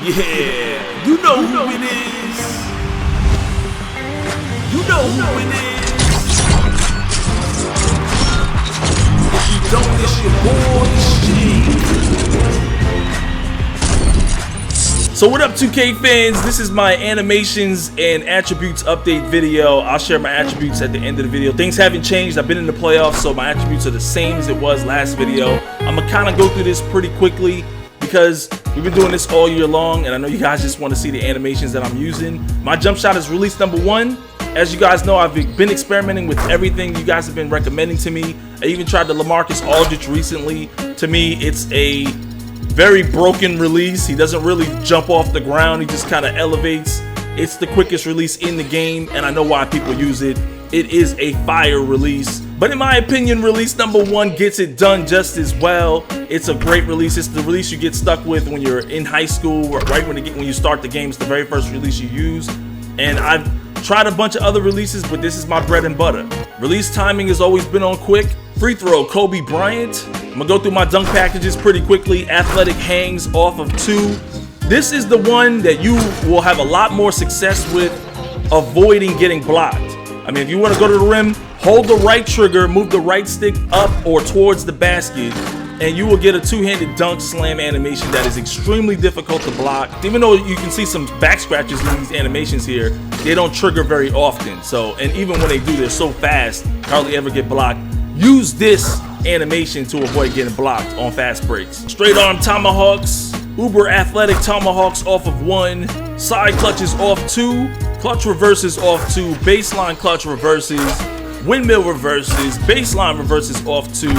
Yeah, you know who it is. You know who it is. If you don't, it's your boy Shane. So what up 2K fans, this is my animations and attributes update video. I'll share my attributes at the end of the video. Things haven't changed, I've been in the playoffs, so my attributes are the same as it was last video. I'm gonna kind of go through this pretty quickly because we've been doing this all year long and I know you guys just want to see the animations that I'm using. My jump shot is release number 1. As you guys know, I've been experimenting with everything you guys have been recommending to me. I even tried the LaMarcus Aldridge recently. To me, it's a very broken release. He doesn't really jump off the ground, he just kind of elevates. It's the quickest release in the game and I know why people use it. It is a fire release, but in my opinion, release number 1 gets it done just as well. It's a great release. It's the release you get stuck with when you're in high school, right when you start the game. It's the very first release you use. And I've tried a bunch of other releases, but this is my bread and butter. Release timing has always been on quick. Free throw, Kobe Bryant. I'm gonna go through my dunk packages pretty quickly. Athletic hangs off of 2. This is the one that you will have a lot more success with avoiding getting blocked. I mean, if you want to go to the rim, hold the right trigger, move the right stick up or towards the basket, and you will get a two-handed dunk slam animation that is extremely difficult to block. Even though you can see some back scratches in these animations here, they don't trigger very often. So, and even when they do, they're so fast, hardly ever get blocked. Use this animation to avoid getting blocked on fast breaks. Straight arm tomahawks, uber athletic tomahawks off of 1, side clutches off 2, clutch reverses off 2, baseline clutch reverses, windmill reverses, baseline reverses off 2,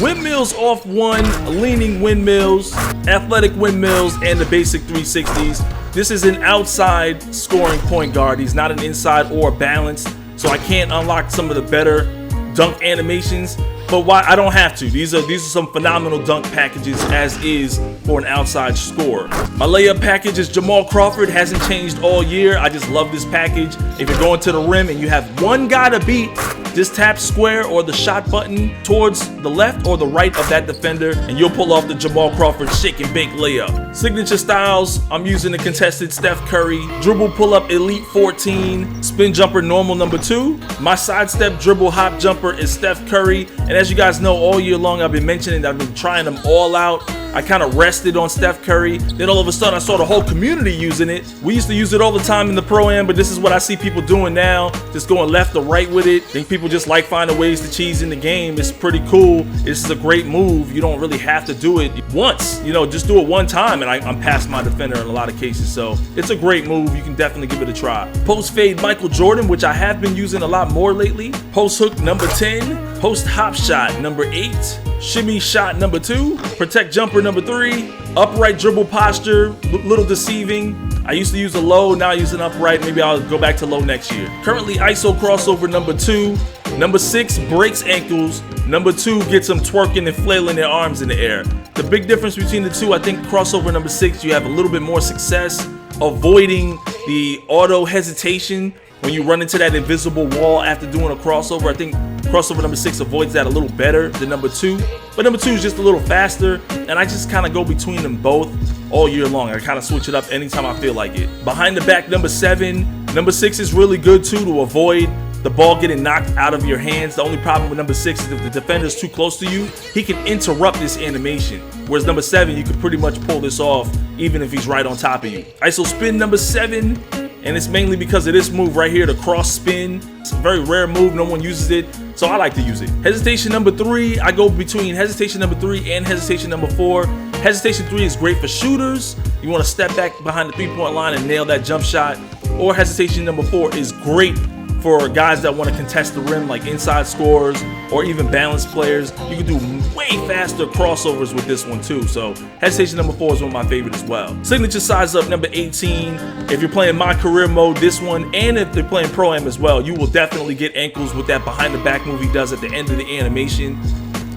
windmills off 1, leaning windmills, athletic windmills, and the basic 360s. This is an outside scoring point guard. He's not an inside or balanced, so I can't unlock some of the better dunk animations, but why I don't have to. These are some phenomenal dunk packages as is for an outside scorer. My layup package is Jamal Crawford, hasn't changed all year. I just love this package. If you're going to the rim and you have one guy to beat, just tap square or the shot button towards the left or the right of that defender and you'll pull off the Jamal Crawford shake and bake layup. Signature styles, I'm using the contested Steph Curry, dribble pull up elite 14, spin jumper normal number 2. My sidestep dribble hop jumper is Steph Curry, and as you guys know, all year long I've been mentioning that I've been trying them all out. I kind of rested on Steph Curry, then all of a sudden I saw the whole community using it. We used to use it all the time in the Pro-Am, but this is what I see people doing now, just going left or right with it. I think people just like finding ways to cheese in the game. It's pretty cool. This is a great move. You don't really have to do it once, you know, just do it one time and I'm past my defender in a lot of cases. So it's a great move. You can definitely give it a try. Post fade Michael Jordan, which I have been using a lot more lately. Post hook number 10, post hop shot number 8, shimmy shot number 2, protect jumper number 3, upright dribble posture, little deceiving. I used to use a low, now I use an upright. Maybe I'll go back to low next year. Currently ISO crossover number 2. Number 6 breaks ankles. Number 2 gets them twerking and flailing their arms in the air. The big difference between the two, I think crossover number 6, you have a little bit more success avoiding the auto hesitation when you run into that invisible wall after doing a crossover. I think crossover number 6 avoids that a little better than number 2, but number 2 is just a little faster, and I just kind of go between them both all year long. I kind of switch it up anytime I feel like it. Behind the back number 7, number 6 is really good too to avoid the ball getting knocked out of your hands. The only problem with number 6 is if the defender is too close to you, he can interrupt this animation. Whereas number 7, you can pretty much pull this off even if he's right on top of you. ISO spin number 7, and it's mainly because of this move right here, the cross spin. It's a very rare move, no one uses it, so I like to use it. Hesitation number 3, I go between hesitation number 3 and hesitation number 4. Hesitation 3 is great for shooters. You want to step back behind the 3-point line and nail that jump shot. Or hesitation number 4 is great for guys that want to contest the rim, like inside scorers or even balanced players. You can do way faster crossovers with this one too. So hesitation number 4 is one of my favorite as well. Signature size up number 18. If you're playing my career mode, this one, and if they're playing Pro-Am as well, you will definitely get ankles with that behind the back move he does at the end of the animation.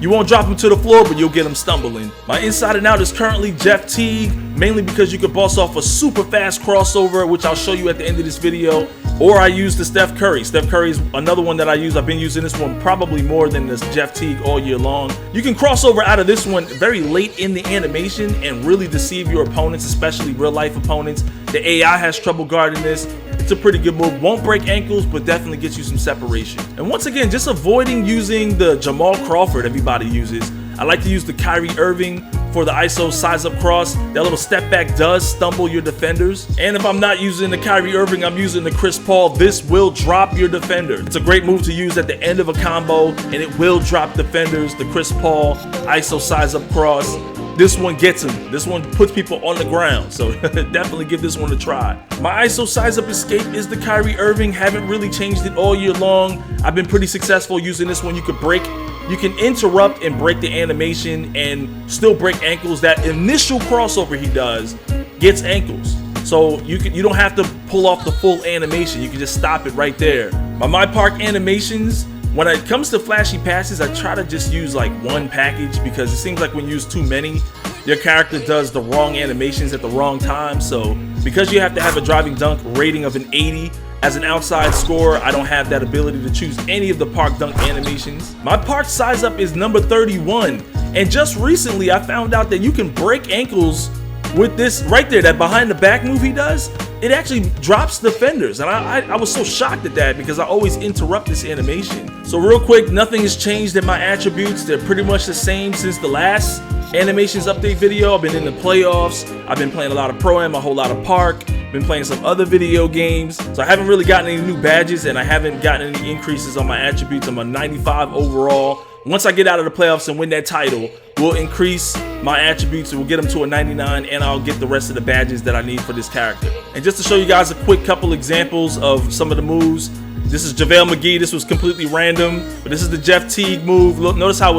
You won't drop him to the floor, but you'll get him stumbling. My inside and out is currently Jeff Teague, mainly because you can boss off a super fast crossover, which I'll show you at the end of this video. Or I use the Steph Curry. Steph Curry is another one that I use. I've been using this one probably more than this Jeff Teague all year long. You can cross over out of this one very late in the animation and really deceive your opponents, especially real life opponents. The AI has trouble guarding this. It's a pretty good move. Won't break ankles, but definitely gets you some separation. And once again, just avoiding using the Jamal Crawford everybody uses. I like to use the Kyrie Irving for the ISO size up cross. That little step back does stumble your defenders. And if I'm not using the Kyrie Irving, I'm using the Chris Paul. This will drop your defender. It's a great move to use at the end of a combo, and it will drop defenders. The Chris Paul ISO size up cross. This one gets them. This one puts people on the ground. So definitely give this one a try. My ISO size up escape is the Kyrie Irving. Haven't really changed it all year long. I've been pretty successful using this one. You can interrupt and break the animation and still break ankles. That initial crossover he does gets ankles. So you don't have to pull off the full animation. You can just stop it right there. My MyPARK Animations, when it comes to flashy passes, I try to just use like one package because it seems like when you use too many, your character does the wrong animations at the wrong time. So because you have to have a driving dunk rating of an 80, as an outside scorer, I don't have that ability to choose any of the park dunk animations. My park size up is number 31. And just recently, I found out that you can break ankles with this right there, that behind the back move he does. It actually drops defenders. And I was so shocked at that because I always interrupt this animation. So real quick, nothing has changed in my attributes. They're pretty much the same since the last animations update video. I've been in the playoffs. I've been playing a lot of Pro-Am, a whole lot of park. Been playing some other video games, so I haven't really gotten any new badges and I haven't gotten any increases on my attributes. I'm a 95 overall. Once I get out of the playoffs and win that title, we'll increase my attributes and we'll get them to a 99, and I'll get the rest of the badges that I need for this character. And just to show you guys a quick couple examples of some of the moves, this is JaVale McGee. This was completely random, but this is the Jeff Teague move. Look, notice how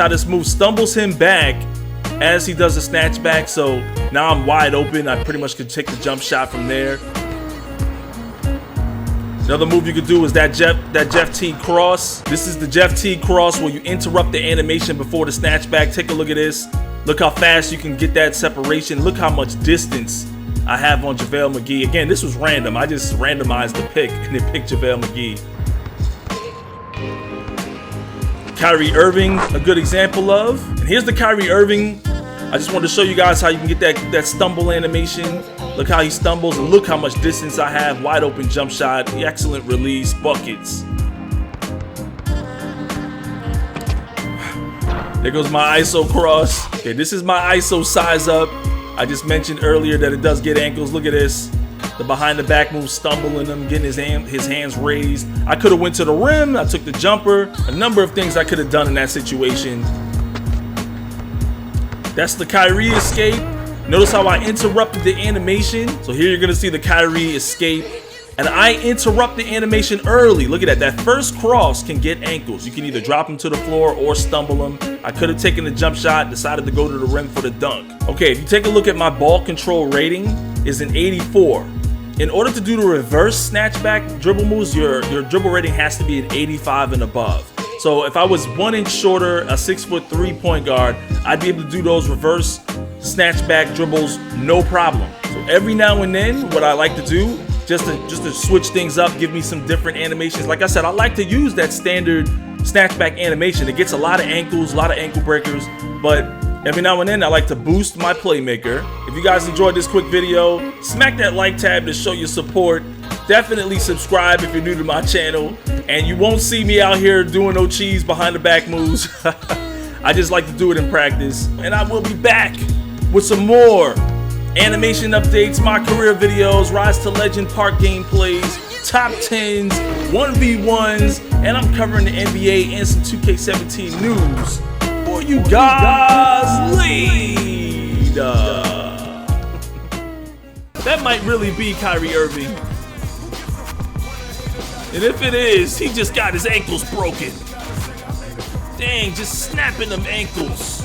this move stumbles him back as he does a snatch back. So now I'm wide open. I pretty much could take the jump shot from there. Another move you could do is that Jeff Teague cross. This is the Jeff Teague cross where you interrupt the animation before the snatch back. Take a look at this. Look how fast you can get that separation. Look how much distance I have on JaVale McGee. Again, this was random. I just randomized the pick and then picked JaVale McGee. Kyrie Irving, a good example of. And here's the Kyrie Irving. I just wanted to show you guys how you can get that stumble animation. Look how he stumbles and look how much distance I have. Wide open jump shot, excellent release, buckets. There goes my ISO cross. Okay, this is my ISO size up. I just mentioned earlier that it does get ankles. Look at this. The behind the back move, stumbling him, getting his hands raised. I could have went to the rim. I took the jumper. A number of things I could have done in that situation. That's the Kyrie escape. Notice how I interrupted the animation. So here you're gonna see the Kyrie escape. And I interrupt the animation early. Look at that. That first cross can get ankles. You can either drop him to the floor or stumble him. I could have taken the jump shot, decided to go to the rim for the dunk. Okay, if you take a look at my ball control rating, is an 84. In order to do the reverse snatchback dribble moves, your dribble rating has to be an 85 and above. So if I was 1 inch shorter, a 6'3" point guard, I'd be able to do those reverse snatchback dribbles no problem. So every now and then, what I like to do, just to switch things up, give me some different animations. Like I said, I like to use that standard snatchback animation. It gets a lot of ankles, a lot of ankle breakers, but every now and then I like to boost my playmaker. If you guys enjoyed this quick video, smack that like tab to show your support. Definitely subscribe if you're new to my channel, and you won't see me out here doing no cheese behind the back moves. I just like to do it in practice, and I will be back with some more animation updates, my career videos, Rise to Legend Park gameplays, top 10s, 1v1s, and I'm covering the NBA and some 2K17 news for you guys later. That might really be Kyrie Irving. And if it is, he just got his ankles broken. Dang, just snapping them ankles.